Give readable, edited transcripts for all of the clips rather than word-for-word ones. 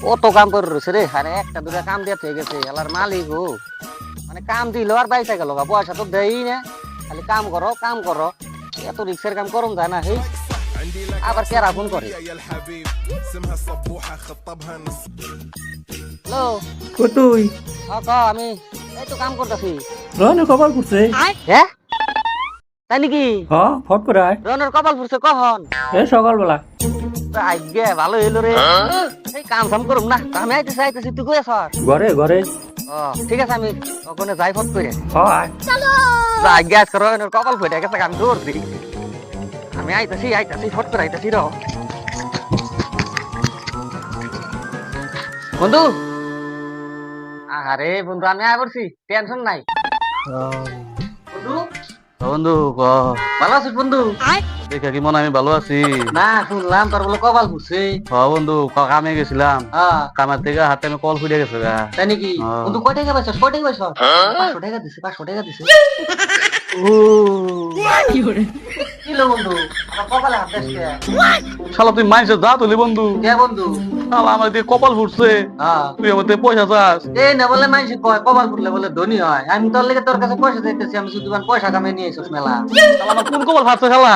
কত কাম করে রয়েছে রে, আরে একটা দুটা কাম দিয়ে থেকে গেছে এলার মালিক ও, মানে কাম দিল আর বাইসা গেল, পয়সা তো দেই না, খালি কাম করো কাম করো, এত রিক্সের কাম করুন যায় না। হেই আবার কেরা ফোন করে। হ্যালো, কই আমি এই তো কাম করতেছি। রনের কপাল পুড়ছে। হ্যাঁ তাই নাকি? হ ফট করে আয়। রনের কপাল ফুরছে কখন? এ সকালবেলা। আজ্ঞে ভালো হইলো রে। এই কাম সাম করুম না, আমি আইতেছি তুই কই আছস? ঘরে ঘরে। ও ঠিক আছে, আমি ওখানে যাই ফট করে। হ আয়। আজ্ঞে আজকে রনের কপাল ফুটে গেছে, আমি দৌড়ছি। আমি আইতাছি ফট করে আইতাছি র। বন্ধু, আরে বন্ধু আমি আয় পড়ছি, টেনশন নাই। বন্ধু বন্ধু ভালো আছিস বন্ধু? দেখে কি মনে হয় আমি ভালো আছি? না শুনলাম তোর বলে কপাল ফুটছে। বন্ধু কামে গেছিলাম, হ্যাঁ কামের থেকে হাতে আমি কল ফুটে গেছে গা। তাই নাকি? হ্যাঁ। বন্ধু কয় টাকা পাইছস? 500 টাকা দিছে, 500 টাকা দিছে। কি লো বন্ধু, আমার কপালে হাত দিস কে? শালা তুই মাইনছে যা তুলি বন্ধু, কে বন্ধু? শালা আমার দিয়ে কপাল ফুটছে, হ্যাঁ তুই আমার থেকে পয়সা চাস। এই না বলে মানুষ কয় কপাল ফুটলে বলে ধনী হয়। আমি তোর লেগে তোর কাছে পয়সা চাইতেছি, আমি শুধু পয়সা কামিয়ে নিয়ে এসেছিস মেলা। শালা আমার কোন কপাল ফাটছে শালা?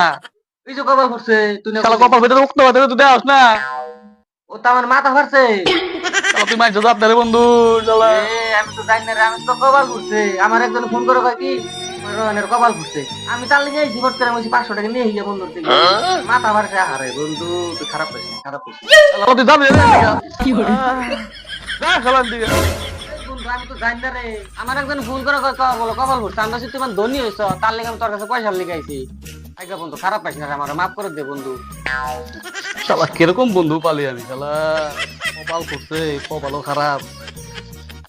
এই যে কপাল ফুটছে তুই না শালা কপাল ফেটে উঠতে পারতে তুই দেওয়াস না। ও তো আমার মাথা ফাটছে। শালা তুই মাইনছে যা রে বন্ধু শালা। আমি তো জানি না রে, আমি তো কপাল ফুটছে। আমার একজন ফোন করে কয় কি রোহনের কপাল ফুটছে। আমি তার লেগে এই জীবন করে বলছি 500 টাকা নিয়ে গিয়ে বন্ধুর থেকে মাথা ফাটছে। আরে বন্ধু তুই খারাপ করিস না, খারাপ করিস না। শালা তুই যাবি কি করে যা শালার দিকে। বন্ধু আমি তো জানি না রে, আমার একজন ফোন করে কয় বলো কপাল ফুটছে। আমরা তুই মানে ধনী হয়েছ, তার লেগে আমি তোর কাছে পয়সা লিখাইছি। আজ্ঞা বন্ধু খারাপ পাইস না রে, আমার মাফ করে দে বন্ধু। শালা কিরকম বন্ধু পালি আমি শালা, কপাল ফুটছে কপালও খারাপ।